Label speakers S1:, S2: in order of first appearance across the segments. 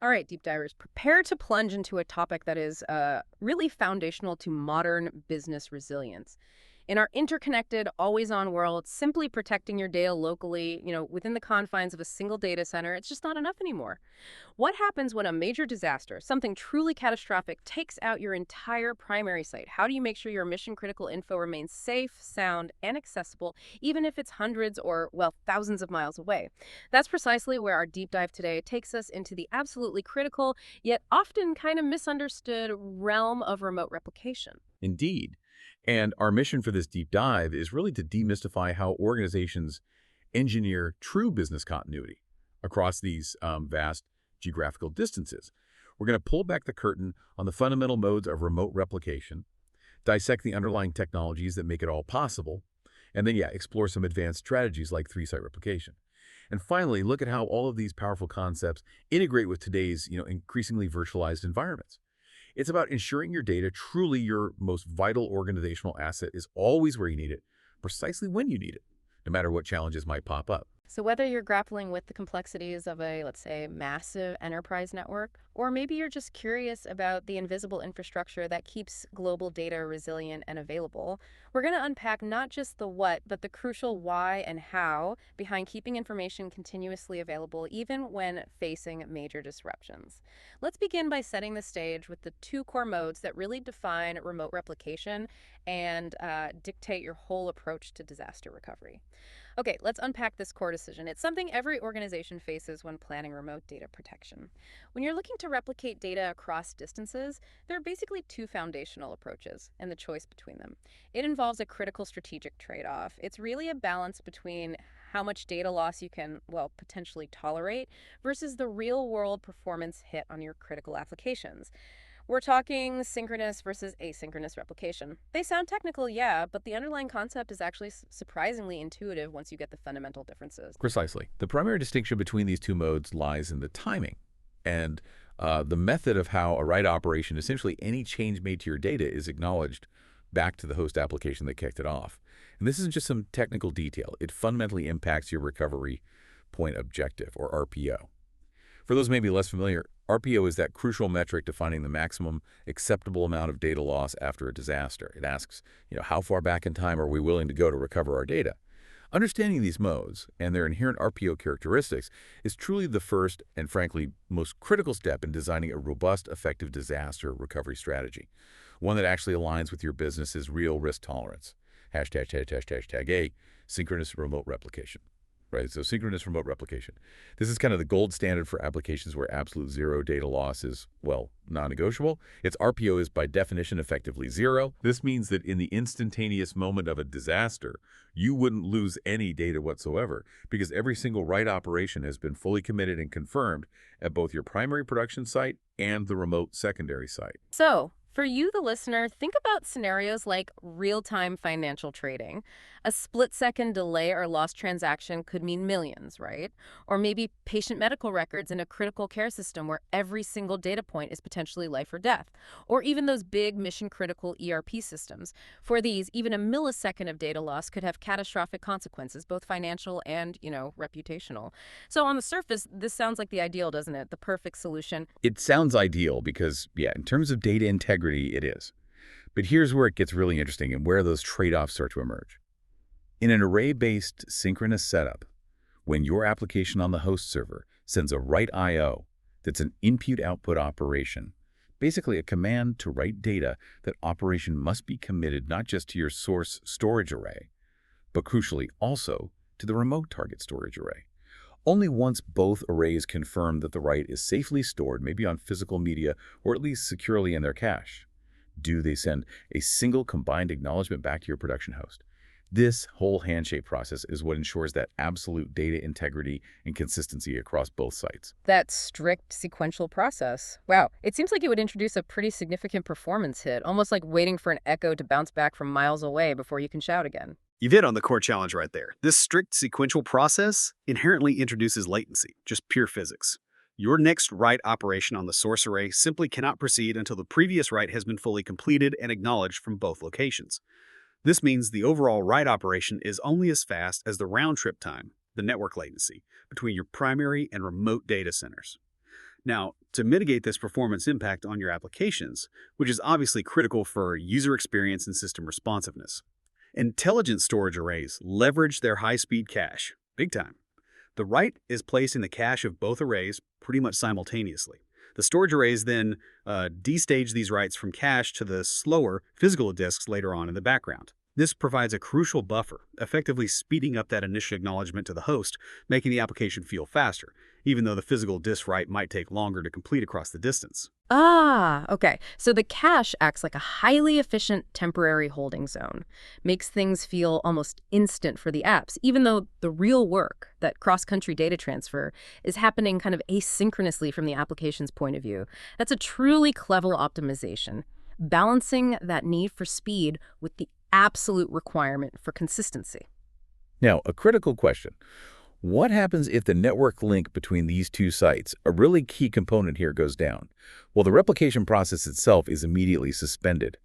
S1: All right, deep divers, prepare to plunge into a topic that is really foundational to modern business resilience. In our interconnected, always-on world, simply protecting your data locally, within the confines of a single data center, it's just not enough anymore. What happens when a major disaster, something truly catastrophic, takes out your entire primary site? How do you make sure your mission-critical info remains safe, sound, and accessible, even if it's hundreds or, well, thousands of miles away? That's precisely where our deep dive today takes us into the absolutely critical, yet often kind of misunderstood realm of remote replication.
S2: Indeed. And our mission for this deep dive is really to demystify how organizations engineer true business continuity across these vast geographical distances. We're going to pull back the curtain on the fundamental modes of remote replication, dissect the underlying technologies that make it all possible, and then, explore some advanced strategies like three-site replication. And finally, look at how all of these powerful concepts integrate with today's, increasingly virtualized environments. It's about ensuring your data, truly your most vital organizational asset, is always where you need it, precisely when you need it, no matter what challenges might pop up.
S1: So, whether you're grappling with the complexities of a, let's say, massive enterprise network, or maybe you're just curious about the invisible infrastructure that keeps global data resilient and available, we're going to unpack not just the what, but the crucial why and how behind keeping information continuously available, even when facing major disruptions. Let's begin by setting the stage with the two core modes that really define remote replication and dictate your whole approach to disaster recovery. Okay, let's unpack this core decision. It's something every organization faces when planning remote data protection. When you're looking to replicate data across distances, there are basically two foundational approaches and the choice between them. It involves a critical strategic trade-off. It's really a balance between how much data loss you can, well, potentially tolerate versus the real-world performance hit on your critical applications. We're talking synchronous versus asynchronous replication. They sound technical, yeah, but the underlying concept is actually surprisingly intuitive once you get the fundamental differences.
S2: Precisely. The primary distinction between these two modes lies in the timing and the method of how a write operation, essentially any change made to your data, is acknowledged back to the host application that kicked it off. And this isn't just some technical detail. It fundamentally impacts your recovery point objective, or RPO. For those maybe less familiar, RPO is that crucial metric defining the maximum acceptable amount of data loss after a disaster. It asks, how far back in time are we willing to go to recover our data? Understanding these modes and their inherent RPO characteristics is truly the first and, frankly, most critical step in designing a robust, effective disaster recovery strategy, one that actually aligns with your business's real risk tolerance. Hashtag A, synchronous remote replication. Right, so synchronous remote replication. This is kind of the gold standard for applications where absolute zero data loss is, well, non-negotiable. Its RPO is by definition effectively zero. This means that in the instantaneous moment of a disaster, you wouldn't lose any data whatsoever because every single write operation has been fully committed and confirmed at both your primary production site and the remote secondary site.
S1: So, for you, the listener, think about scenarios like real-time financial trading. A split-second delay or lost transaction could mean millions, right? Or maybe patient medical records in a critical care system where every single data point is potentially life or death. Or even those big mission-critical ERP systems. For these, even a millisecond of data loss could have catastrophic consequences, both financial and, reputational. So on the surface, this sounds like the ideal, doesn't it? The perfect solution.
S2: It sounds ideal because, in terms of data integrity, it is. But here's where it gets really interesting and where those trade-offs start to emerge. In an array-based synchronous setup, when your application on the host server sends a write I/O that's an input-output operation, basically a command to write data, that operation must be committed not just to your source storage array, but crucially also to the remote target storage array. Only once both arrays confirm that the write is safely stored, maybe on physical media or at least securely in their cache, do they send a single combined acknowledgement back to your production host. This whole handshake process is what ensures that absolute data integrity and consistency across both sites.
S1: That strict sequential process. Wow, it seems like it would introduce a pretty significant performance hit, almost like waiting for an echo to bounce back from miles away before you can shout again.
S3: You've hit on the core challenge right there. This strict sequential process inherently introduces latency, just pure physics. Your next write operation on the source array simply cannot proceed until the previous write has been fully completed and acknowledged from both locations. This means the overall write operation is only as fast as the round-trip time, the network latency, between your primary and remote data centers. Now, to mitigate this performance impact on your applications, which is obviously critical for user experience and system responsiveness, intelligent storage arrays leverage their high-speed cache, big time. The write is placed in the cache of both arrays pretty much simultaneously. The storage arrays then destage these writes from cache to the slower physical disks later on in the background. This provides a crucial buffer, effectively speeding up that initial acknowledgement to the host, making the application feel faster, even though the physical disk write might take longer to complete across the distance.
S1: Ah, okay. So the cache acts like a highly efficient temporary holding zone, makes things feel almost instant for the apps, even though the real work, that cross-country data transfer, is happening kind of asynchronously from the application's point of view. That's a truly clever optimization, balancing that need for speed with the absolute requirement for consistency.
S2: Now, a critical question. What happens if the network link between these two sites, a really key component here, goes down? Well, the replication process itself is immediately suspended.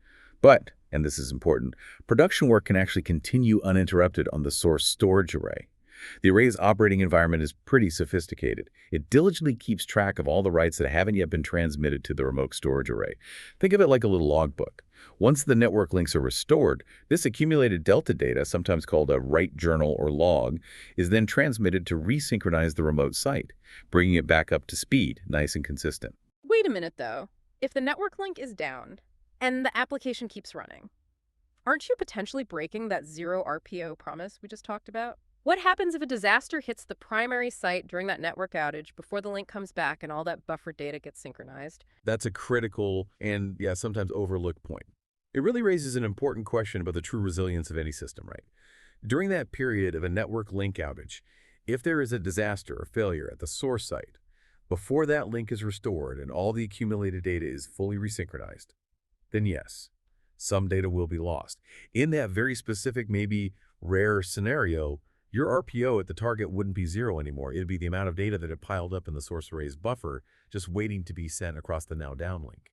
S2: But, and this is important, production work can actually continue uninterrupted on the source storage array. The array's operating environment is pretty sophisticated. It diligently keeps track of all the writes that haven't yet been transmitted to the remote storage array. Think of it like a little logbook. Once the network links are restored, this accumulated delta data, sometimes called a write journal or log, is then transmitted to resynchronize the remote site, bringing it back up to speed, nice and consistent.
S1: Wait a minute, though. If the network link is down and the application keeps running, aren't you potentially breaking that zero RPO promise we just talked about? What happens if a disaster hits the primary site during that network outage before the link comes back and all that buffered data gets synchronized?
S2: That's a critical and, yeah, sometimes overlooked point. It really raises an important question about the true resilience of any system, right? During that period of a network link outage, if there is a disaster or failure at the source site, before that link is restored and all the accumulated data is fully resynchronized, then yes, some data will be lost. In that very specific, maybe rare scenario, your RPO at the target wouldn't be zero anymore. It'd be the amount of data that had piled up in the source array's buffer, just waiting to be sent across the now downlink.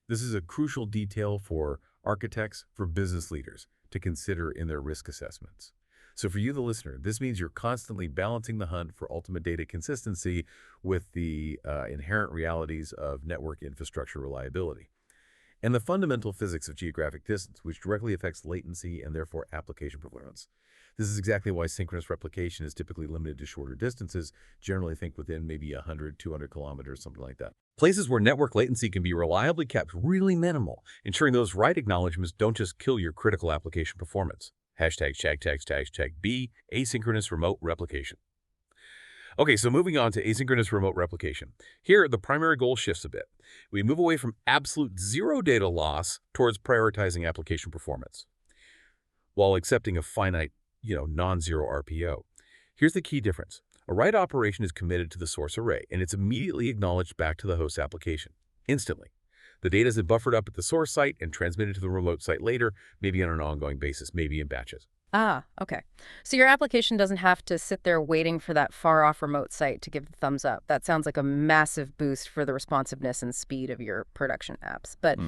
S2: This is a crucial detail for architects, for business leaders to consider in their risk assessments. So for you, the listener, this means you're constantly balancing the hunt for ultimate data consistency with the inherent realities of network infrastructure reliability and the fundamental physics of geographic distance, which directly affects latency and therefore application performance. This is exactly why synchronous replication is typically limited to shorter distances, generally think within maybe 100, 200 kilometers, something like that. Places where network latency can be reliably kept really minimal, ensuring those write acknowledgments don't just kill your critical application performance. ###B, asynchronous remote replication. Okay, so moving on to asynchronous remote replication. Here, the primary goal shifts a bit. We move away from absolute zero data loss towards prioritizing application performance, while accepting a finite, non-zero RPO. Here's the key difference. A write operation is committed to the source array, and it's immediately acknowledged back to the host application, instantly. The data is buffered up at the source site and transmitted to the remote site later, maybe on an ongoing basis, maybe in batches.
S1: Ah, okay. So your application doesn't have to sit there waiting for that far-off remote site to give the thumbs up. That sounds like a massive boost for the responsiveness and speed of your production apps. But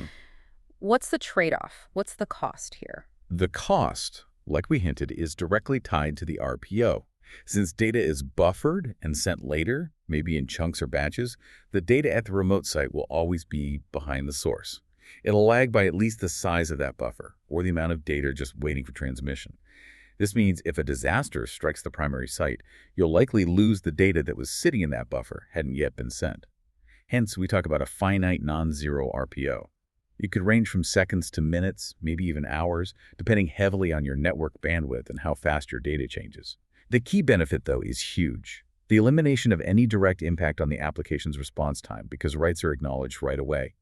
S1: what's the trade-off? What's the cost here?
S2: The cost, like we hinted, is directly tied to the RPO. Since data is buffered and sent later, maybe in chunks or batches, the data at the remote site will always be behind the source. It'll lag by at least the size of that buffer, or the amount of data just waiting for transmission. This means if a disaster strikes the primary site, you'll likely lose the data that was sitting in that buffer, hadn't yet been sent. Hence, we talk about a finite non-zero RPO. It could range from seconds to minutes, maybe even hours, depending heavily on your network bandwidth and how fast your data changes. The key benefit, though, is huge. The elimination of any direct impact on the application's response time because writes are acknowledged right away.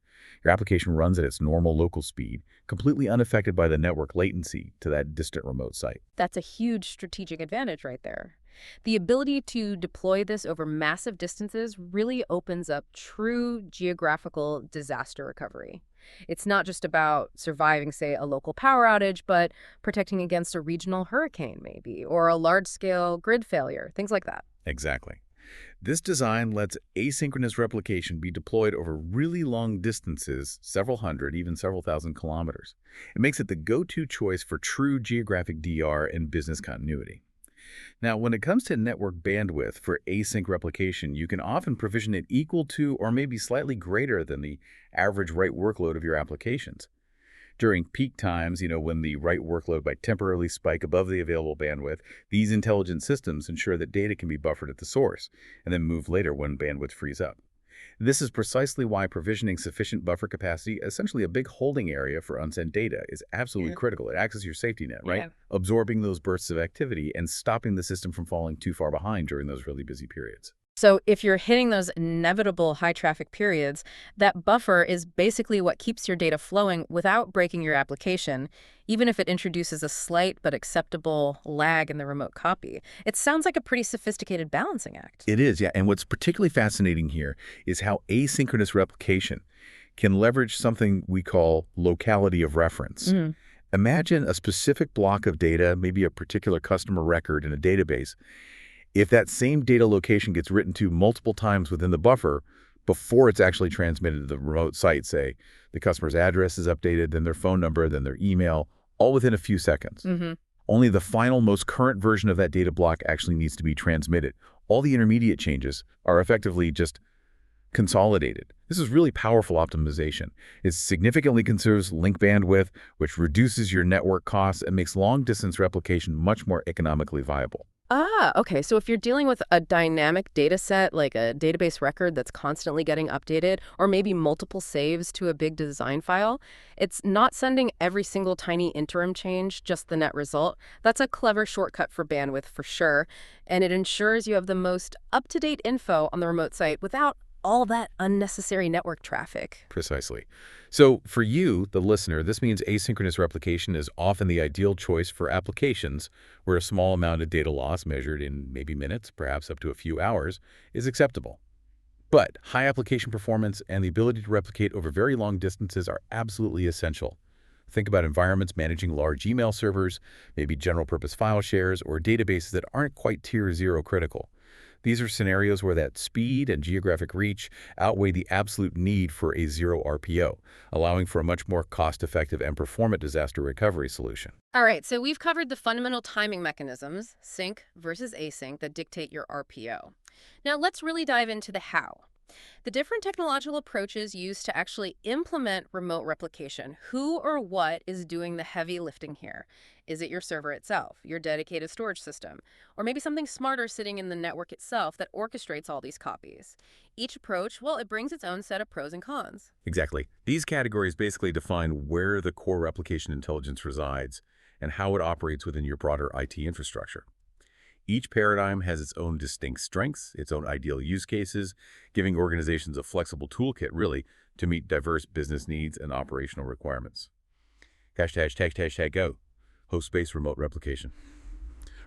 S2: Your application runs at its normal local speed, completely unaffected by the network latency to that distant remote site.
S1: That's a huge strategic advantage right there. The ability to deploy this over massive distances really opens up true geographical disaster recovery. It's not just about surviving, say, a local power outage, but protecting against a regional hurricane, maybe, or a large-scale grid failure, things like that.
S2: Exactly. This design lets asynchronous replication be deployed over really long distances, several hundred, even several thousand kilometers. It makes it the go-to choice for true geographic DR and business continuity. Now, when it comes to network bandwidth for async replication, you can often provision it equal to or maybe slightly greater than the average write workload of your applications. During peak times, when the write workload might temporarily spike above the available bandwidth, these intelligent systems ensure that data can be buffered at the source and then moved later when bandwidth frees up. This is precisely why provisioning sufficient buffer capacity, essentially a big holding area for unsent data, is absolutely
S1: Yeah.
S2: critical. It acts as your safety net, right?
S1: Yeah.
S2: Absorbing those bursts of activity and stopping the system from falling too far behind during those really busy periods.
S1: So if you're hitting those inevitable high traffic periods, that buffer is basically what keeps your data flowing without breaking your application, even if it introduces a slight but acceptable lag in the remote copy. It sounds like a pretty sophisticated balancing act.
S2: It is, yeah. And what's particularly fascinating here is how asynchronous replication can leverage something we call locality of reference.
S1: Mm.
S2: Imagine a specific block of data, maybe a particular customer record in a database. If that same data location gets written to multiple times within the buffer before it's actually transmitted to the remote site, say the customer's address is updated, then their phone number, then their email, all within a few seconds.
S1: Mm-hmm.
S2: Only the final, most current version of that data block actually needs to be transmitted. All the intermediate changes are effectively just consolidated. This is really powerful optimization. It significantly conserves link bandwidth, which reduces your network costs and makes long-distance replication much more economically viable.
S1: Okay. So if you're dealing with a dynamic data set, like a database record that's constantly getting updated, or maybe multiple saves to a big design file, it's not sending every single tiny interim change, just the net result. That's a clever shortcut for bandwidth for sure. And it ensures you have the most up-to-date info on the remote site without all that unnecessary network traffic.
S2: Precisely. So for you, the listener, this means asynchronous replication is often the ideal choice for applications where a small amount of data loss measured in maybe minutes, perhaps up to a few hours, is acceptable. But high application performance and the ability to replicate over very long distances are absolutely essential. Think about environments managing large email servers, maybe general-purpose file shares, or databases that aren't quite Tier 0 critical. These are scenarios where that speed and geographic reach outweigh the absolute need for a zero RPO, allowing for a much more cost-effective and performant disaster recovery solution.
S1: All right, so we've covered the fundamental timing mechanisms, sync versus async, that dictate your RPO. Now let's really dive into the how. The different technological approaches used to actually implement remote replication. Who or what is doing the heavy lifting here? Is it your server itself, your dedicated storage system, or maybe something smarter sitting in the network itself that orchestrates all these copies? Each approach, well, it brings its own set of pros and cons.
S2: Exactly. These categories basically define where the core replication intelligence resides and how it operates within your broader IT infrastructure. Each paradigm has its own distinct strengths, its own ideal use cases, giving organizations a flexible toolkit, really, to meet diverse business needs and operational requirements. ### go. Host-based remote replication.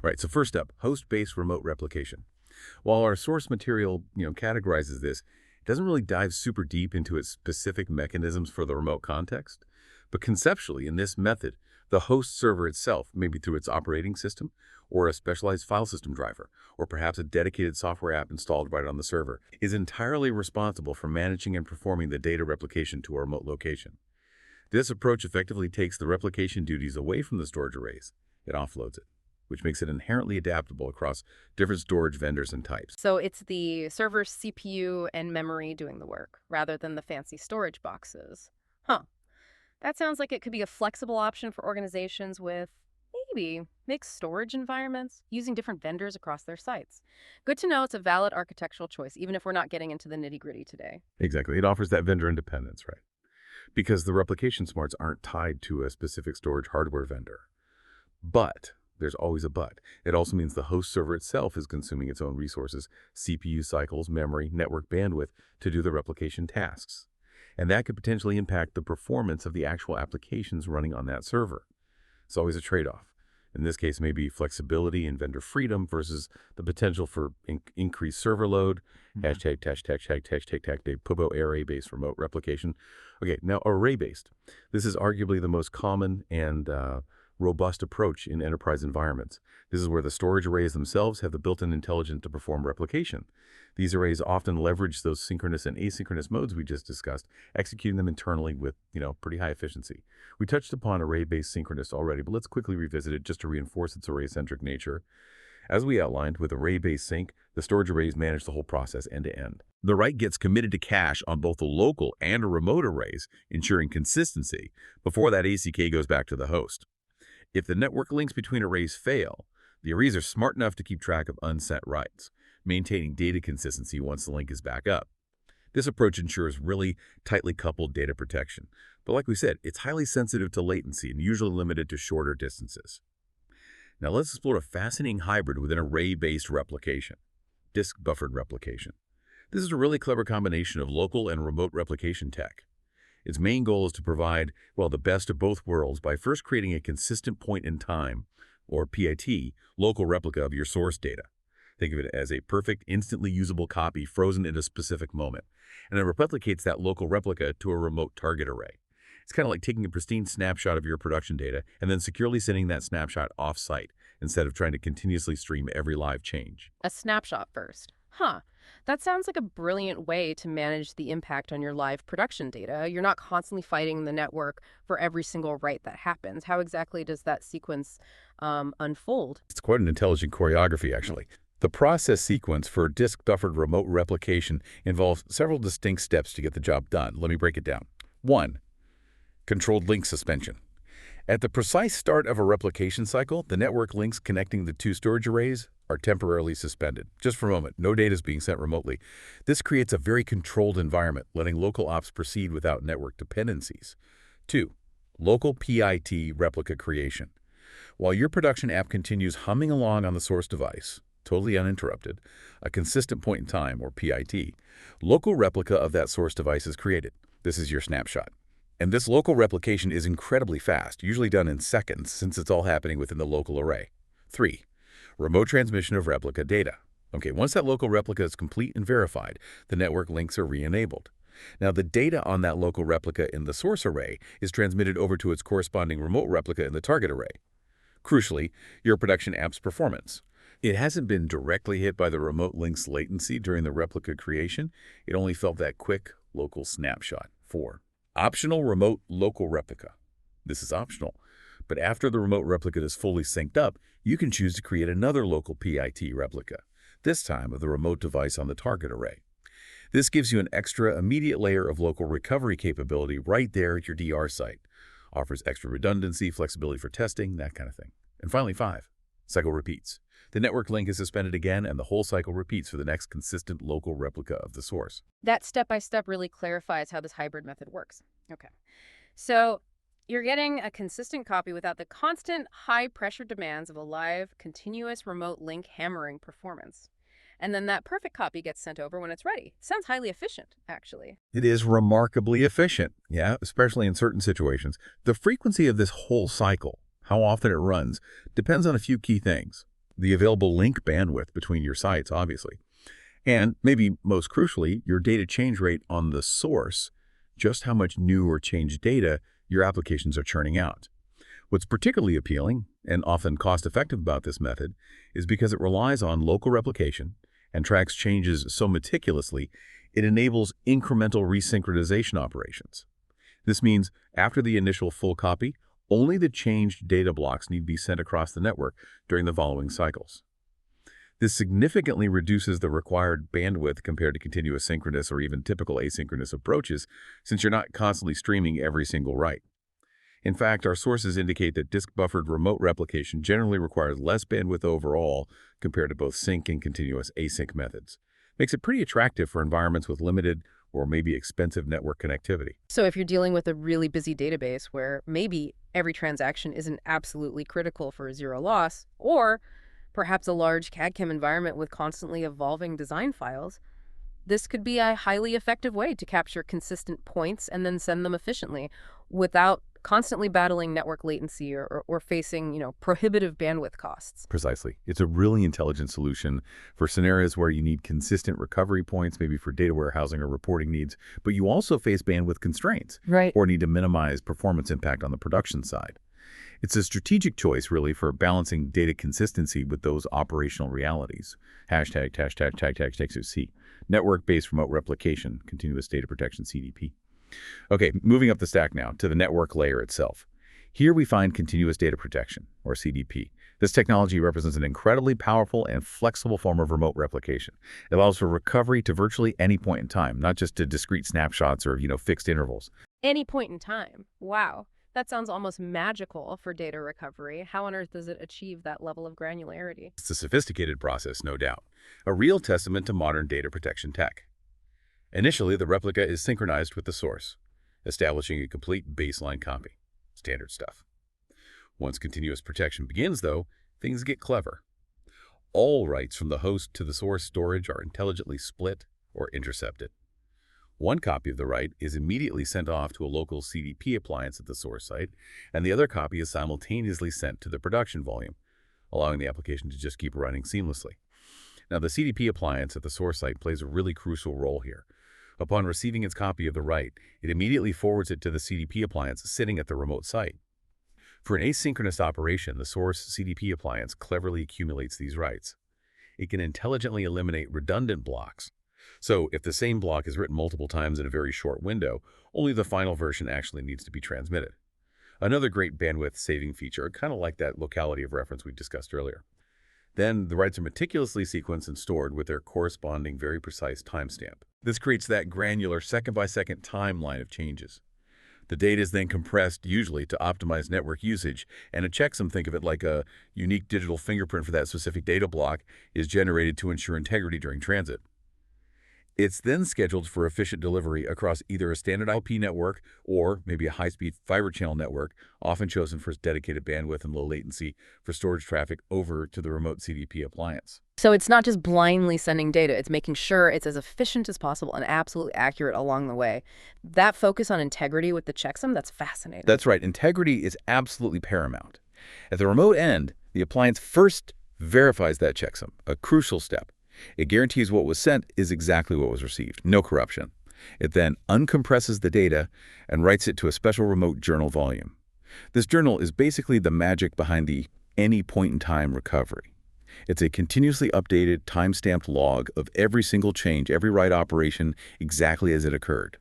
S2: Right, so first up, host-based remote replication. While our source material, categorizes this, it doesn't really dive super deep into its specific mechanisms for the remote context. But conceptually, in this method, the host server itself, maybe through its operating system, or a specialized file system driver, or perhaps a dedicated software app installed right on the server, is entirely responsible for managing and performing the data replication to a remote location. This approach effectively takes the replication duties away from the storage arrays. It offloads it, which makes it inherently adaptable across different storage vendors and types.
S1: So it's the server's CPU and memory doing the work, rather than the fancy storage boxes. Huh. That sounds like it could be a flexible option for organizations with maybe mixed storage environments, using different vendors across their sites. Good to know it's a valid architectural choice, even if we're not getting into the nitty-gritty today.
S2: Exactly. It offers that vendor independence, right? Because the replication smarts aren't tied to a specific storage hardware vendor. But there's always a but. It also means the host server itself is consuming its own resources, CPU cycles, memory, network bandwidth to do the replication tasks. And that could potentially impact the performance of the actual applications running on that server. It's always a trade-off. In this case, maybe flexibility and vendor freedom versus the potential for increased server load. ###PUBO array-based remote replication. Okay, now array-based. This is arguably the most common and robust approach in enterprise environments. This is where the storage arrays themselves have the built-in intelligence to perform replication. These arrays often leverage those synchronous and asynchronous modes we just discussed, executing them internally with, pretty high efficiency. We touched upon array-based synchronous already, but let's quickly revisit it just to reinforce its array-centric nature. As we outlined, with array-based sync, the storage arrays manage the whole process end-to-end. The write gets committed to cache on both the local and remote arrays, ensuring consistency before that ACK goes back to the host. If the network links between arrays fail, the arrays are smart enough to keep track of unset writes, maintaining data consistency once the link is back up. This approach ensures really tightly coupled data protection. But like we said, it's highly sensitive to latency and usually limited to shorter distances. Now let's explore a fascinating hybrid with an array-based replication, disk buffered replication. This is a really clever combination of local and remote replication tech. Its main goal is to provide, well, the best of both worlds by first creating a consistent point in time, or PIT, local replica of your source data. Think of it as a perfect, instantly usable copy frozen in a specific moment, and it replicates that local replica to a remote target array. It's kind of like taking a pristine snapshot of your production data and then securely sending that snapshot off-site instead of trying to continuously stream every live change.
S1: A snapshot first. Huh. That sounds like a brilliant way to manage the impact on your live production data. You're not constantly fighting the network for every single write that happens. How exactly does that sequence unfold?
S2: It's quite an intelligent choreography, actually. The process sequence for disk buffered remote replication involves several distinct steps to get the job done. Let me break it down. 1. Controlled link suspension. At the precise start of a replication cycle, the network links connecting the two storage arrays are temporarily suspended. Just for a moment, no data is being sent remotely. This creates a very controlled environment, letting local ops proceed without network dependencies. 2. Local PIT replica creation. While your production app continues humming along on the source device, totally uninterrupted, a consistent point in time, or PIT, local replica of that source device is created. This is your snapshot. And this local replication is incredibly fast, usually done in seconds since it's all happening within the local array. 3. Remote transmission of replica data. Okay, once that local replica is complete and verified, the network links are re-enabled. Now, the data on that local replica in the source array is transmitted over to its corresponding remote replica in the target array. Crucially, your production app's performance. It hasn't been directly hit by the remote link's latency during the replica creation. It only felt that quick local snapshot. 4. Optional remote local replica. This is optional, but after the remote replica is fully synced up, you can choose to create another local PIT replica, this time of the remote device on the target array. This gives you an extra immediate layer of local recovery capability right there at your DR site. Offers extra redundancy, flexibility for testing, that kind of thing. And finally, 5. Cycle repeats. The network link is suspended again, and the whole cycle repeats for the next consistent local replica of the source.
S1: That step-by-step really clarifies how this hybrid method works. Okay. So you're getting a consistent copy without the constant high-pressure demands of a live, continuous remote link hammering performance. And then that perfect copy gets sent over when it's ready. Sounds highly efficient, actually.
S2: It is remarkably efficient, yeah, especially in certain situations. The frequency of this whole cycle, how often it runs, depends on a few key things. The available link bandwidth between your sites, obviously. And maybe most crucially, your data change rate on the source, just how much new or changed data your applications are churning out. What's particularly appealing and often cost-effective about this method is because it relies on local replication and tracks changes so meticulously, it enables incremental resynchronization operations. This means after the initial full copy, only the changed data blocks need to be sent across the network during the following cycles. This significantly reduces the required bandwidth compared to continuous synchronous or even typical asynchronous approaches, since you're not constantly streaming every single write. In fact, our sources indicate that disk-buffered remote replication generally requires less bandwidth overall compared to both sync and continuous async methods. Makes it pretty attractive for environments with limited or maybe expensive network connectivity.
S1: So if you're dealing with a really busy database where maybe every transaction isn't absolutely critical for zero loss, or perhaps a large CAD/CAM environment with constantly evolving design files, this could be a highly effective way to capture consistent points and then send them efficiently without constantly battling network latency or facing, prohibitive bandwidth costs.
S2: Precisely. It's a really intelligent solution for scenarios where you need consistent recovery points, maybe for data warehousing or reporting needs, but you also face bandwidth constraints,
S1: right,
S2: or need to minimize performance impact on the production side. It's a strategic choice, really, for balancing data consistency with those operational realities. ####C. Network-based remote replication, continuous data protection, CDP. Okay, moving up the stack now to the network layer itself. Here we find continuous data protection, or CDP. This technology represents an incredibly powerful and flexible form of remote replication. It allows for recovery to virtually any point in time, not just to discrete snapshots or, fixed intervals.
S1: Any point in time. Wow. That sounds almost magical for data recovery. How on earth does it achieve that level of granularity?
S2: It's a sophisticated process, no doubt, a real testament to modern data protection tech. Initially, the replica is synchronized with the source, establishing a complete baseline copy. Standard stuff. Once continuous protection begins, though, things get clever. All writes from the host to the source storage are intelligently split or intercepted. One copy of the write is immediately sent off to a local CDP appliance at the source site, and the other copy is simultaneously sent to the production volume, allowing the application to just keep running seamlessly. Now, the CDP appliance at the source site plays a really crucial role here. Upon receiving its copy of the write, it immediately forwards it to the CDP appliance sitting at the remote site. For an asynchronous operation, the source CDP appliance cleverly accumulates these writes. It can intelligently eliminate redundant blocks. So, if the same block is written multiple times in a very short window, only the final version actually needs to be transmitted. Another great bandwidth-saving feature, kind of like that locality of reference we discussed earlier. Then, the writes are meticulously sequenced and stored with their corresponding very precise timestamp. This creates that granular second-by-second timeline of changes. The data is then compressed, usually to optimize network usage, and a checksum, think of it like a unique digital fingerprint for that specific data block, is generated to ensure integrity during transit. It's then scheduled for efficient delivery across either a standard IP network or maybe a high-speed fiber channel network, often chosen for its dedicated bandwidth and low latency for storage traffic over to the remote CDP appliance.
S1: So it's not just blindly sending data, it's making sure it's as efficient as possible and absolutely accurate along the way. That focus on integrity with the checksum, that's fascinating.
S2: That's right. Integrity is absolutely paramount. At the remote end, the appliance first verifies that checksum, a crucial step. It guarantees what was sent is exactly what was received, no corruption. It then uncompresses the data and writes it to a special remote journal volume. This journal is basically the magic behind the any point in time recovery. It's a continuously updated, time-stamped log of every single change, every write operation, exactly as it occurred.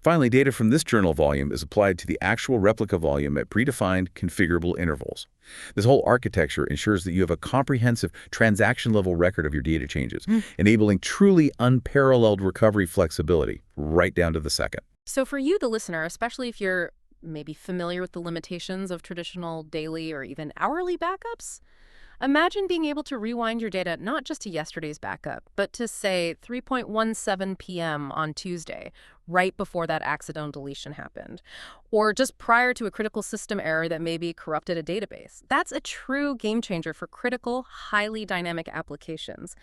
S2: Finally, data from this journal volume is applied to the actual replica volume at predefined, configurable intervals. This whole architecture ensures that you have a comprehensive transaction-level record of your data changes, enabling truly unparalleled recovery flexibility right down to the second.
S1: So for you, the listener, especially if you're maybe familiar with the limitations of traditional daily or even hourly backups, imagine being able to rewind your data not just to yesterday's backup, but to, say, 3:17 p.m. on Tuesday, right before that accidental deletion happened, or just prior to a critical system error that maybe corrupted a database. That's a true game changer for critical, highly dynamic applications.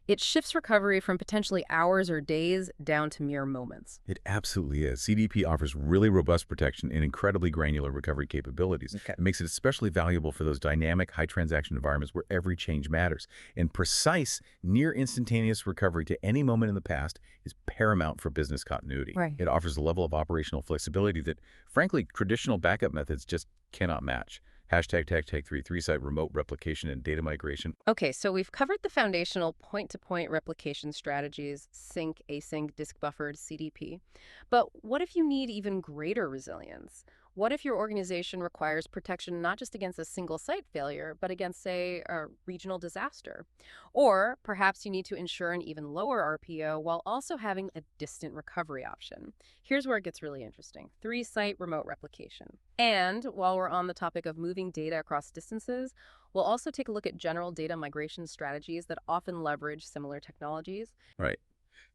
S1: It shifts recovery from potentially hours or days down to mere moments.
S2: It absolutely is. CDP offers really robust protection and incredibly granular recovery capabilities.
S4: Okay.
S2: It makes it especially valuable for those dynamic, high-transaction environments where every change matters. And precise, near-instantaneous recovery to any moment in the past is paramount for business continuity.
S1: Right.
S2: It offers a level of operational flexibility that, frankly, traditional backup methods just cannot match. #tech3 remote replication and data migration.
S1: Okay, so we've covered the foundational point-to-point replication strategies, sync, async, disk buffered, CDP. But what if you need even greater resilience? What if your organization requires protection not just against a single site failure, but against, say, a regional disaster? Or perhaps you need to ensure an even lower RPO while also having a distant recovery option. Here's where it gets really interesting. 3-site remote replication. And while we're on the topic of moving data across distances, we'll also take a look at general data migration strategies that often leverage similar technologies.
S2: Right.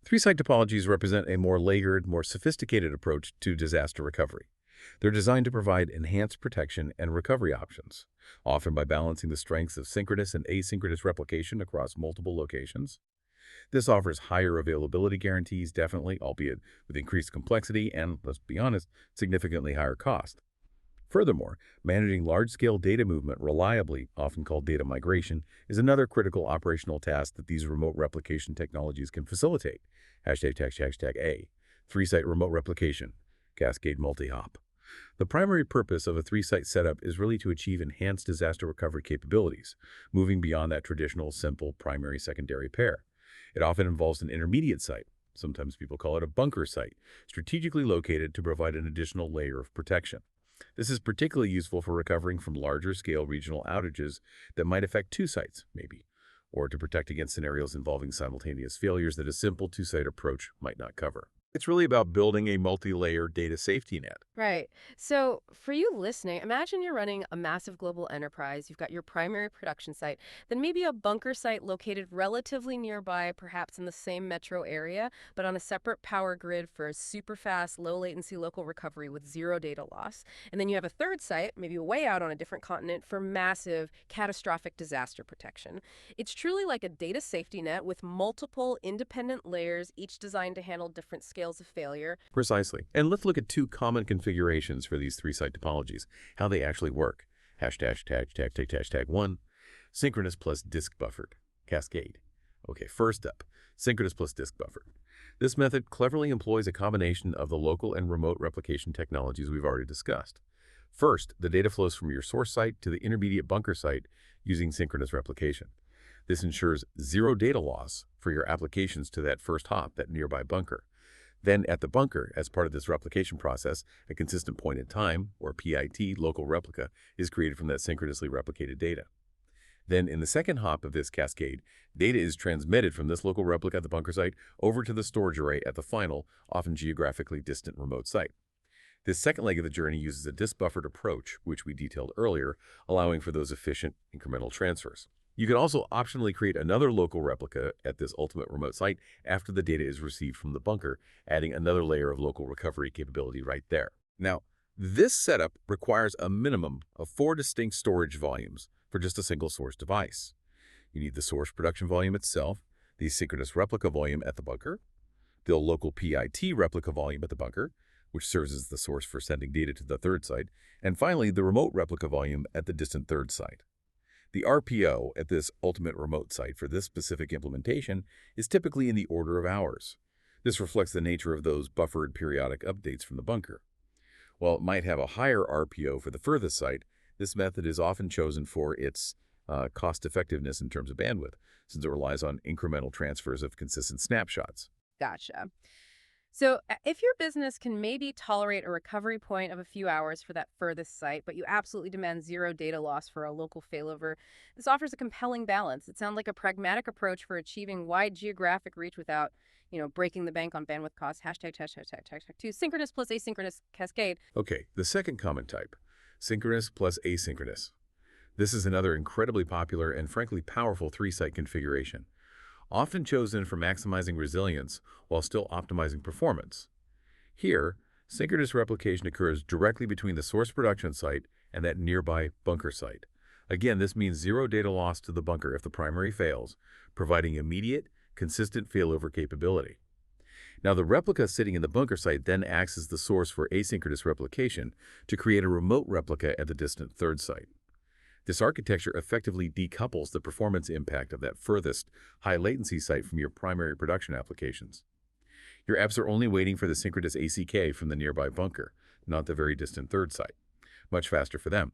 S2: 3-site topologies represent a more layered, more sophisticated approach to disaster recovery. They're designed to provide enhanced protection and recovery options, often by balancing the strengths of synchronous and asynchronous replication across multiple locations. This offers higher availability guarantees, definitely, albeit with increased complexity and, let's be honest, significantly higher cost. Furthermore, managing large-scale data movement reliably, often called data migration, is another critical operational task that these remote replication technologies can facilitate. #A. 3-site remote replication, cascade multi-hop. The primary purpose of a 3-site setup is really to achieve enhanced disaster recovery capabilities, moving beyond that traditional, simple primary-secondary pair. It often involves an intermediate site, sometimes people call it a bunker site, strategically located to provide an additional layer of protection. This is particularly useful for recovering from larger-scale regional outages that might affect two sites, maybe, or to protect against scenarios involving simultaneous failures that a simple two-site approach might not cover. It's really about building a multi-layer data safety net.
S1: Right. So, for you listening, imagine you're running a massive global enterprise. You've got your primary production site, then maybe a bunker site located relatively nearby, perhaps in the same metro area, but on a separate power grid for super fast, low latency local recovery with zero data loss. And then you have a third site, maybe way out on a different continent, for massive, catastrophic disaster protection. It's truly like a data safety net with multiple independent layers, each designed to handle different scales of failure.
S2: Precisely. And let's look at two common configurations for these three-site topologies, how they actually work. #####1, synchronous plus disk buffered, cascade. Okay, first up, synchronous plus disk buffered. This method cleverly employs a combination of the local and remote replication technologies we've already discussed. First, the data flows from your source site to the intermediate bunker site using synchronous replication. This ensures zero data loss for your applications to that first hop, that nearby bunker. Then at the bunker, as part of this replication process, a consistent point in time, or PIT, local replica, is created from that synchronously replicated data. Then in the second hop of this cascade, data is transmitted from this local replica at the bunker site over to the storage array at the final, often geographically distant remote site. This second leg of the journey uses a disk-buffered approach, which we detailed earlier, allowing for those efficient incremental transfers. You can also optionally create another local replica at this ultimate remote site after the data is received from the bunker, adding another layer of local recovery capability right there. Now, this setup requires a minimum of 4 distinct storage volumes for just a single source device. You need the source production volume itself, the synchronous replica volume at the bunker, the local PIT replica volume at the bunker, which serves as the source for sending data to the third site, and finally the remote replica volume at the distant third site. The RPO at this ultimate remote site for this specific implementation is typically in the order of hours. This reflects the nature of those buffered periodic updates from the bunker. While it might have a higher RPO for the furthest site, this method is often chosen for its cost-effectiveness in terms of bandwidth, since it relies on incremental transfers of consistent snapshots.
S1: Gotcha. So, if your business can maybe tolerate a recovery point of a few hours for that furthest site, but you absolutely demand zero data loss for a local failover, this offers a compelling balance. It sounds like a pragmatic approach for achieving wide geographic reach without, breaking the bank on bandwidth costs. #####2 synchronous plus asynchronous cascade.
S2: Okay, the second common type, synchronous plus asynchronous. This is another incredibly popular and frankly powerful three-site configuration, often chosen for maximizing resilience while still optimizing performance. Here, synchronous replication occurs directly between the source production site and that nearby bunker site. Again, this means zero data loss to the bunker if the primary fails, providing immediate, consistent failover capability. Now, the replica sitting in the bunker site then acts as the source for asynchronous replication to create a remote replica at the distant third site. This architecture effectively decouples the performance impact of that furthest, high-latency site from your primary production applications. Your apps are only waiting for the synchronous ACK from the nearby bunker, not the very distant third site. Much faster for them.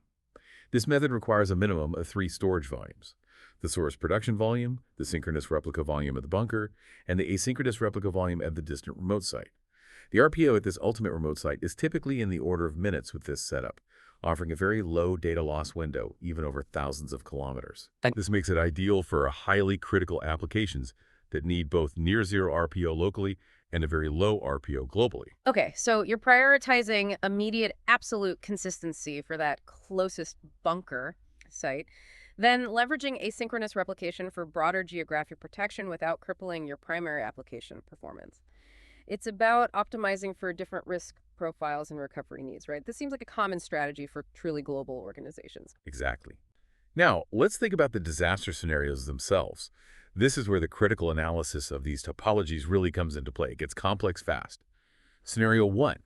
S2: This method requires a minimum of 3 storage volumes: the source production volume, the synchronous replica volume at the bunker, and the asynchronous replica volume at the distant remote site. The RPO at this ultimate remote site is typically in the order of minutes with this setup, offering a very low data loss window, even over thousands of kilometers. This makes it ideal for highly critical applications that need both near-zero RPO locally and a very low RPO globally.
S1: Okay, so you're prioritizing immediate absolute consistency for that closest bunker site, then leveraging asynchronous replication for broader geographic protection without crippling your primary application performance. It's about optimizing for different risk profiles and recovery needs, right? This seems like a common strategy for truly global organizations.
S2: Exactly. Now, let's think about the disaster scenarios themselves. This is where the critical analysis of these topologies really comes into play. It gets complex fast. Scenario 1.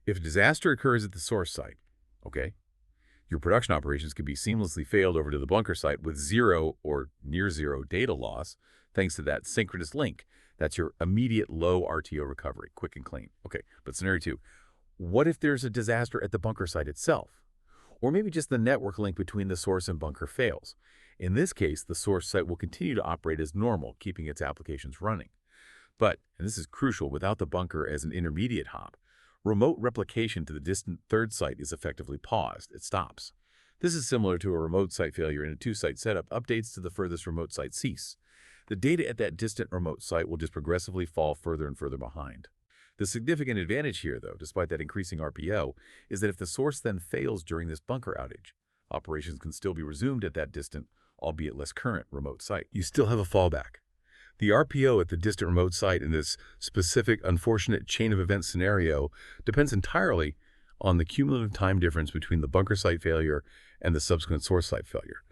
S2: If a disaster occurs at the source site, okay, your production operations can be seamlessly failed over to the bunker site with zero or near zero data loss thanks to that synchronous link. That's your immediate low RTO recovery, quick and clean. Okay, but scenario 2, what if there's a disaster at the bunker site itself? Or maybe just the network link between the source and bunker fails. In this case, the source site will continue to operate as normal, keeping its applications running. But, and this is crucial, without the bunker as an intermediate hop, remote replication to the distant third site is effectively paused. It stops. This is similar to a remote site failure in a two-site setup. Updates to the furthest remote site cease. The data at that distant remote site will just progressively fall further and further behind. The significant advantage here, though, despite that increasing RPO, is that if the source then fails during this bunker outage, operations can still be resumed at that distant, albeit less current, remote site. You still have a fallback. The RPO at the distant remote site in this specific unfortunate chain of events scenario depends entirely on the cumulative time difference between the bunker site failure and the subsequent source site failure.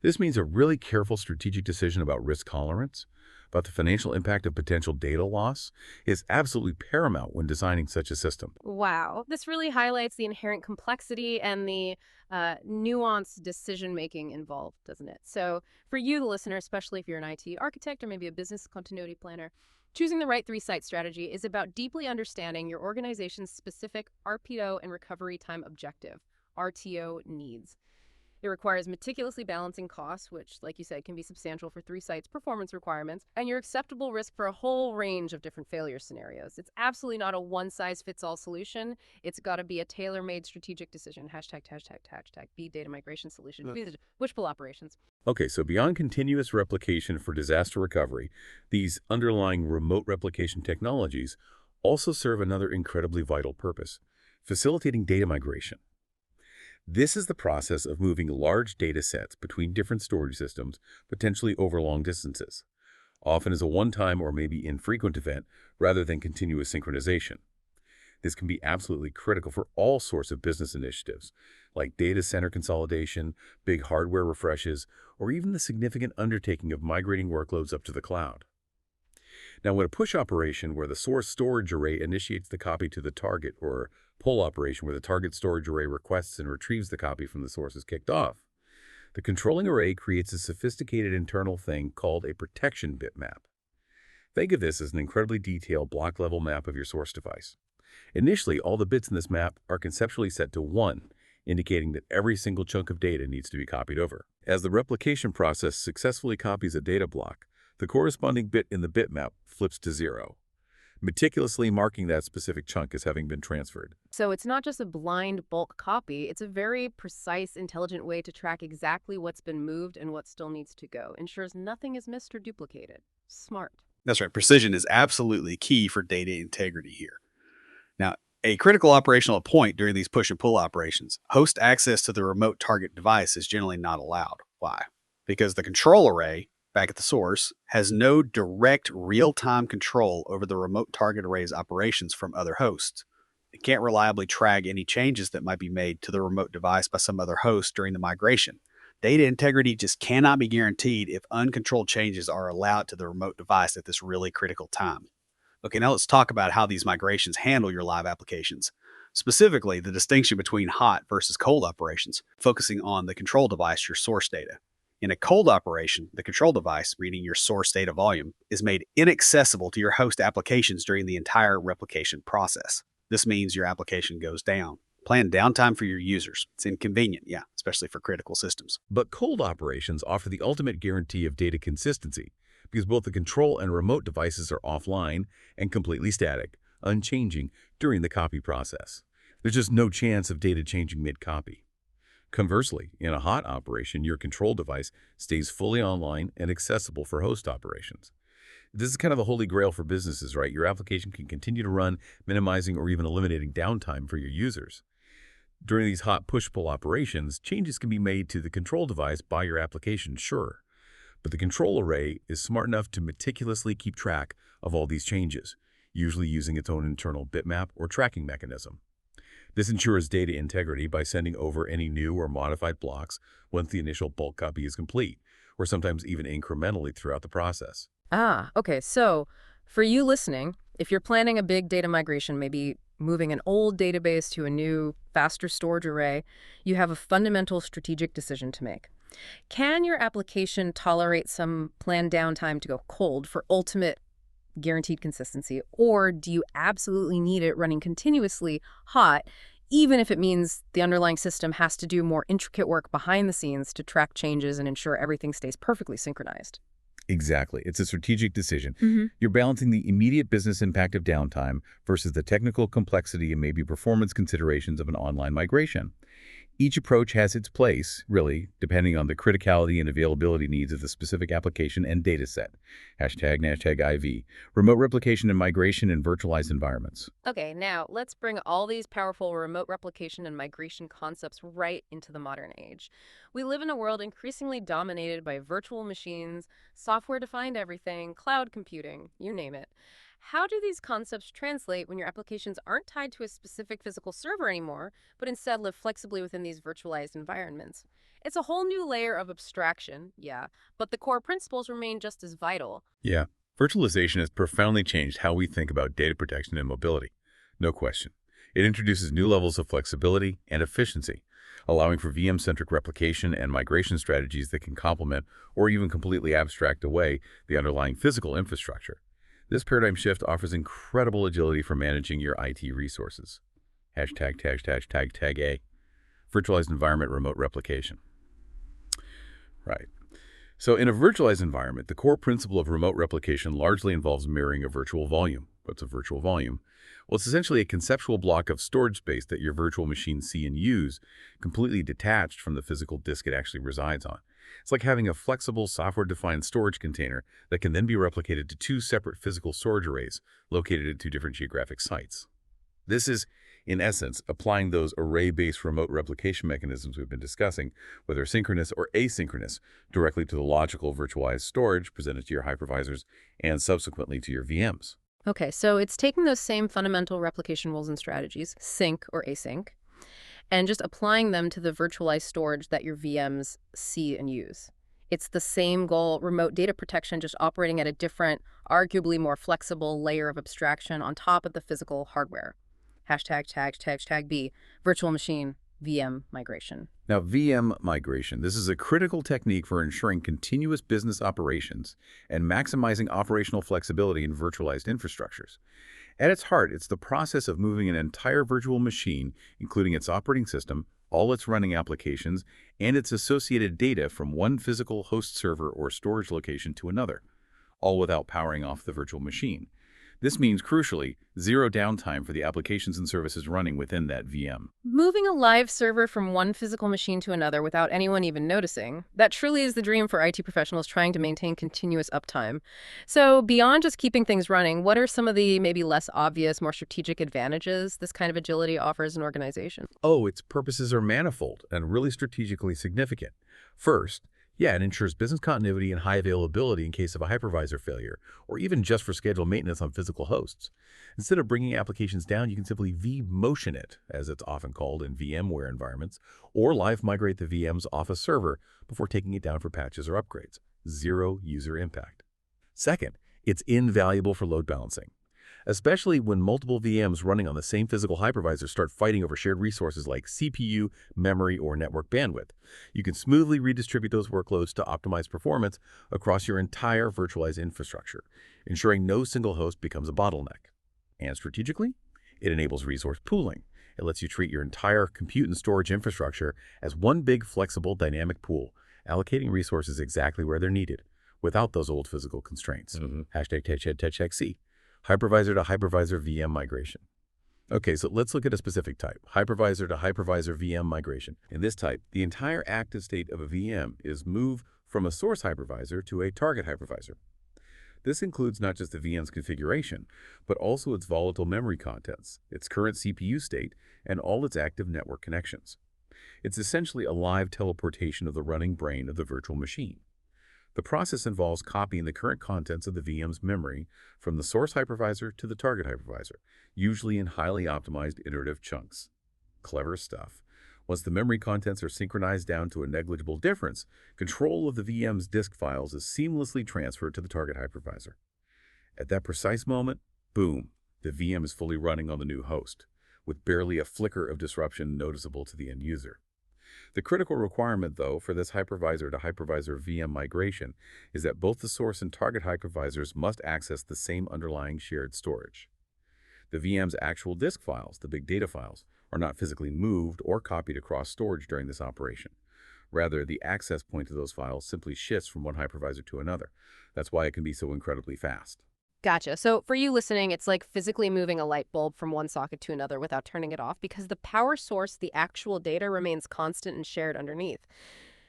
S2: This means a really careful strategic decision about risk tolerance, about the financial impact of potential data loss, is absolutely paramount when designing such a system.
S1: Wow. This really highlights the inherent complexity and the nuanced decision-making involved, doesn't it? So for you, the listener, especially if you're an IT architect or maybe a business continuity planner, choosing the right three-site strategy is about deeply understanding your organization's specific RPO and recovery time objective, RTO needs. It requires meticulously balancing costs, which, like you said, can be substantial for three sites' performance requirements, and your acceptable risk for a whole range of different failure scenarios. It's absolutely not a one-size-fits-all solution. It's got to be a tailor-made strategic decision. Hashtag B data migration solution. B push-pull operations.
S2: Okay, so beyond continuous replication for disaster recovery, these underlying remote replication technologies also serve another incredibly vital purpose: facilitating data migration. This is the process of moving large data sets between different storage systems, potentially over long distances, often as a one-time or maybe infrequent event rather than continuous synchronization. This can be absolutely critical for all sorts of business initiatives, like data center consolidation, big hardware refreshes, or even the significant undertaking of migrating workloads up to the cloud. Now, when a push operation where the source storage array initiates the copy to the target, or pull operation where the target storage array requests and retrieves the copy from the source is kicked off, the controlling array creates a sophisticated internal thing called a protection bitmap. Think of this as an incredibly detailed block-level map of your source device. Initially, all the bits in this map are conceptually set to 1, indicating that every single chunk of data needs to be copied over. As the replication process successfully copies a data block, the corresponding bit in the bitmap flips to 0, meticulously marking that specific chunk as having been transferred.
S1: So it's not just a blind bulk copy. It's a very precise, intelligent way to track exactly what's been moved and what still needs to go. Ensures nothing is missed or duplicated. Smart.
S3: That's right. Precision is absolutely key for data integrity here. Now, a critical operational point during these push and pull operations, host access to the remote target device is generally not allowed. Why? Because the control array, back at the source, has no direct real-time control over the remote target array's operations from other hosts. It can't reliably track any changes that might be made to the remote device by some other host during the migration. Data integrity just cannot be guaranteed if uncontrolled changes are allowed to the remote device at this really critical time. Okay, now let's talk about how these migrations handle your live applications. Specifically, the distinction between hot versus cold operations, focusing on the control device, your source data. In a cold operation, the control device, reading your source data volume, is made inaccessible to your host applications during the entire replication process. This means your application goes down. Plan downtime for your users. It's inconvenient, yeah, especially for critical systems.
S2: But cold operations offer the ultimate guarantee of data consistency, because both the control and remote devices are offline and completely static, unchanging during the copy process. There's just no chance of data changing mid-copy. Conversely, in a hot operation, your control device stays fully online and accessible for host operations. This is kind of the holy grail for businesses, right? Your application can continue to run, minimizing or even eliminating downtime for your users. During these hot push-pull operations, changes can be made to the control device by your application, sure. But the control array is smart enough to meticulously keep track of all these changes, usually using its own internal bitmap or tracking mechanism. This ensures data integrity by sending over any new or modified blocks once the initial bulk copy is complete, or sometimes even incrementally throughout the process.
S1: Okay. So for you listening, if you're planning a big data migration, maybe moving an old database to a new, faster storage array, you have a fundamental strategic decision to make. Can your application tolerate some planned downtime to go cold for ultimate guaranteed consistency, or do you absolutely need it running continuously hot, even if it means the underlying system has to do more intricate work behind the scenes to track changes and ensure everything stays perfectly synchronized?
S2: Exactly. It's a strategic decision.
S1: Hmm.
S2: You're balancing the immediate business impact of downtime versus the technical complexity and maybe performance considerations of an online migration. Each approach has its place, really, depending on the criticality and availability needs of the specific application and data set. Hashtag IV. Remote replication and migration in virtualized environments.
S1: Okay, now let's bring all these powerful remote replication and migration concepts right into the modern age. We live in a world increasingly dominated by virtual machines, software-defined everything, cloud computing, you name it. How do these concepts translate when your applications aren't tied to a specific physical server anymore, but instead live flexibly within these virtualized environments? It's a whole new layer of abstraction, yeah, but the core principles remain just as vital.
S2: Yeah. Virtualization has profoundly changed how we think about data protection and mobility. No question. It introduces new levels of flexibility and efficiency, allowing for VM-centric replication and migration strategies that can complement or even completely abstract away the underlying physical infrastructure. This paradigm shift offers incredible agility for managing your IT resources. Tag A. Virtualized environment remote replication. Right. So in a virtualized environment, the core principle of remote replication largely involves mirroring a virtual volume. What's a virtual volume? Well, it's essentially a conceptual block of storage space that your virtual machines see and use, completely detached from the physical disk it actually resides on. It's like having a flexible software-defined storage container that can then be replicated to two separate physical storage arrays located at two different geographic sites. This is, in essence, applying those array-based remote replication mechanisms we've been discussing, whether synchronous or asynchronous, directly to the logical virtualized storage presented to your hypervisors and subsequently to your VMs.
S1: Okay, so it's taking those same fundamental replication rules and strategies, sync or async, and just applying them to the virtualized storage that your VMs see and use. It's the same goal, remote data protection, just operating at a different, arguably more flexible layer of abstraction on top of the physical hardware. Hashtag B, virtual machine, VM migration.
S2: Now, VM migration. This is a critical technique for ensuring continuous business operations and maximizing operational flexibility in virtualized infrastructures. At its heart, it's the process of moving an entire virtual machine, including its operating system, all its running applications, and its associated data from one physical host server or storage location to another, all without powering off the virtual machine. This means, crucially, zero downtime for the applications and services running within that VM.
S1: Moving a live server from one physical machine to another without anyone even noticing, that truly is the dream for IT professionals trying to maintain continuous uptime. So beyond just keeping things running, what are some of the maybe less obvious, more strategic advantages this kind of agility offers an organization?
S2: Oh, its purposes are manifold and really strategically significant. First, yeah, it ensures business continuity and high availability in case of a hypervisor failure, or even just for scheduled maintenance on physical hosts. Instead of bringing applications down, you can simply vMotion it, as it's often called in VMware environments, or live migrate the VMs off a server before taking it down for patches or upgrades. Zero user impact. Second, it's invaluable for load balancing, especially when multiple VMs running on the same physical hypervisor start fighting over shared resources like CPU, memory, or network bandwidth. You can smoothly redistribute those workloads to optimize performance across your entire virtualized infrastructure, ensuring no single host becomes a bottleneck. And strategically, it enables resource pooling. It lets you treat your entire compute and storage infrastructure as one big, flexible, dynamic pool, allocating resources exactly where they're needed, without those old physical constraints. Hashtag C. Hypervisor to hypervisor VM migration. Okay, so let's look at a specific type, hypervisor to hypervisor VM migration. In this type, the entire active state of a VM is moved from a source hypervisor to a target hypervisor. This includes not just the VM's configuration, but also its volatile memory contents, its current CPU state, and all its active network connections. It's essentially a live teleportation of the running brain of the virtual machine. The process involves copying the current contents of the VM's memory from the source hypervisor to the target hypervisor, usually in highly optimized iterative chunks. Clever stuff. Once the memory contents are synchronized down to a negligible difference, control of the VM's disk files is seamlessly transferred to the target hypervisor. At that precise moment, boom, the VM is fully running on the new host, with barely a flicker of disruption noticeable to the end user. The critical requirement, though, for this hypervisor to hypervisor VM migration is that both the source and target hypervisors must access the same underlying shared storage. The VM's actual disk files, the big data files, are not physically moved or copied across storage during this operation. Rather, the access point to those files simply shifts from one hypervisor to another. That's why it can be so incredibly fast.
S1: Gotcha. So for you listening, it's like physically moving a light bulb from one socket to another without turning it off because the power source, the actual data, remains constant and shared underneath.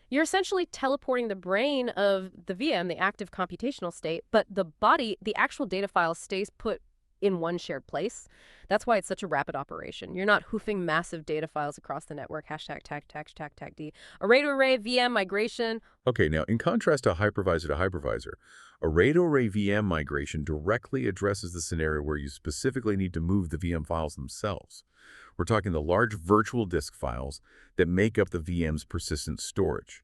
S1: You're essentially teleporting the brain of the VM, the active computational state, but the body, the actual data file stays put in one shared place. That's why it's such a rapid operation. You're not hoofing massive data files across the network, hashtag D. Array-to-array, VM migration.
S2: Okay, now in contrast to hypervisor, array-to-array VM migration directly addresses the scenario where you specifically need to move the VM files themselves. We're talking the large virtual disk files that make up the VM's persistent storage.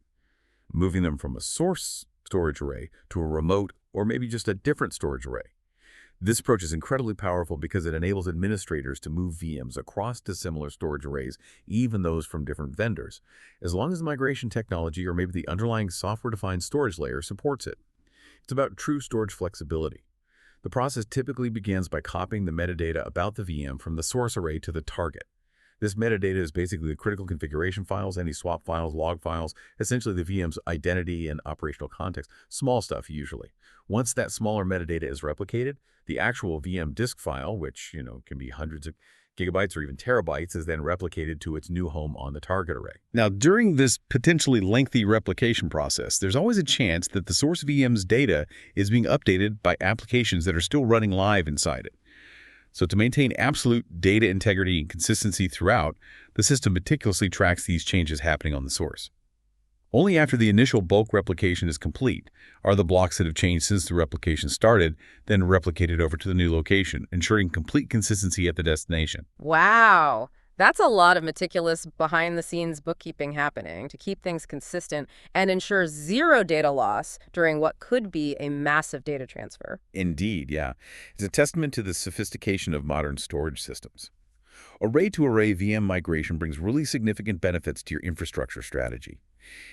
S2: Moving them from a source storage array to a remote or maybe just a different storage array. This approach is incredibly powerful because it enables administrators to move VMs across dissimilar storage arrays, even those from different vendors, as long as the migration technology or maybe the underlying software-defined storage layer supports it. It's about true storage flexibility. The process typically begins by copying the metadata about the VM from the source array to the target. This metadata is basically the critical configuration files, any swap files, log files, essentially the VM's identity and operational context, small stuff usually. Once that smaller metadata is replicated, the actual VM disk file, which can be hundreds of gigabytes or even terabytes, is then replicated to its new home on the target array.
S3: Now, during this potentially lengthy replication process, there's always a chance that the source VM's data is being updated by applications that are still running live inside it. So to maintain absolute data integrity and consistency throughout, the system meticulously tracks these changes happening on the source. Only after the initial bulk replication is complete are the blocks that have changed since the replication started then replicated over to the new location, ensuring complete consistency at the destination.
S1: Wow. That's a lot of meticulous behind-the-scenes bookkeeping happening to keep things consistent and ensure zero data loss during what could be a massive data transfer.
S2: Indeed, yeah. It's a testament to the sophistication of modern storage systems. Array-to-array VM migration brings really significant benefits to your infrastructure strategy.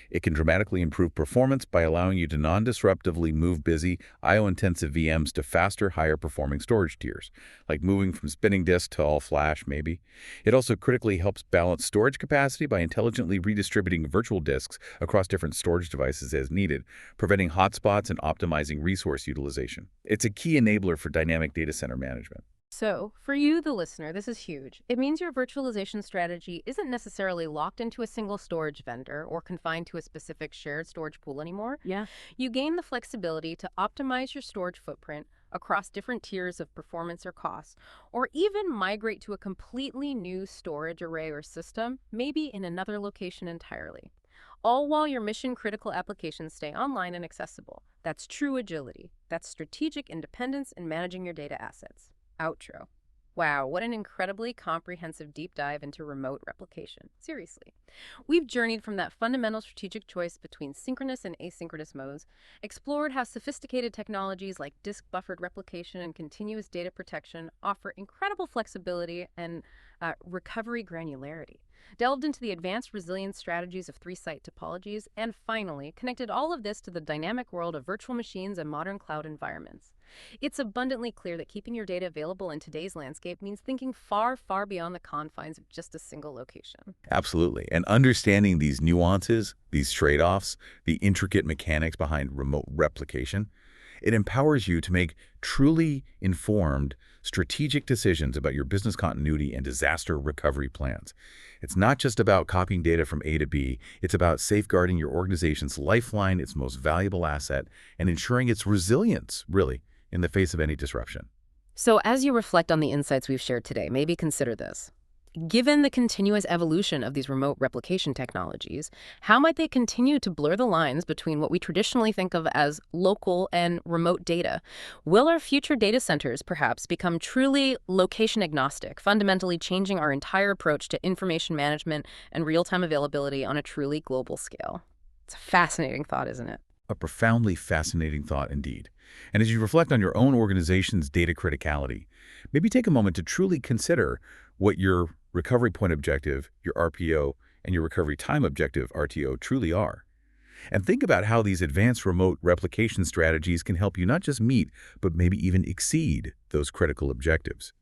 S2: It can dramatically improve performance by allowing you to non-disruptively move busy, I/O-intensive VMs to faster, higher-performing storage tiers, like moving from spinning disk to all-flash, maybe. It also critically helps balance storage capacity by intelligently redistributing virtual disks across different storage devices as needed, preventing hotspots and optimizing resource utilization. It's a key enabler for dynamic data center management.
S1: So, for you, the listener, this is huge. It means your virtualization strategy isn't necessarily locked into a single storage vendor or confined to a specific shared storage pool anymore.
S4: Yeah.
S1: You gain the flexibility to optimize your storage footprint across different tiers of performance or cost, or even migrate to a completely new storage array or system, maybe in another location entirely. All while your mission-critical applications stay online and accessible. That's true agility. That's strategic independence in managing your data assets. Outro. Wow, what an incredibly comprehensive deep dive into remote replication. Seriously. We've journeyed from that fundamental strategic choice between synchronous and asynchronous modes, explored how sophisticated technologies like disk buffered replication and continuous data protection offer incredible flexibility and recovery granularity, delved into the advanced resilience strategies of three-site topologies, and finally connected all of this to the dynamic world of virtual machines and modern cloud environments. It's abundantly clear that keeping your data available in today's landscape means thinking far, far beyond the confines of just a single location.
S2: Absolutely. And understanding these nuances, these trade-offs, the intricate mechanics behind remote replication, it empowers you to make truly informed, strategic decisions about your business continuity and disaster recovery plans. It's not just about copying data from A to B. It's about safeguarding your organization's lifeline, its most valuable asset, and ensuring its resilience, really, in the face of any disruption.
S1: So as you reflect on the insights we've shared today, maybe consider this. Given the continuous evolution of these remote replication technologies, how might they continue to blur the lines between what we traditionally think of as local and remote data? Will our future data centers perhaps become truly location agnostic, fundamentally changing our entire approach to information management and real-time availability on a truly global scale? It's a fascinating thought, isn't it?
S2: A profoundly fascinating thought indeed. And as you reflect on your own organization's data criticality, maybe take a moment to truly consider what your recovery point objective, your RPO, and your recovery time objective, RTO, truly are. And think about how these advanced remote replication strategies can help you not just meet, but maybe even exceed those critical objectives.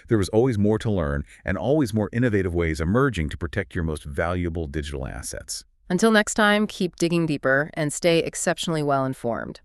S2: There is always more to learn and always more innovative ways emerging to protect your most valuable digital assets.
S1: Until next time, keep digging deeper and stay exceptionally well informed.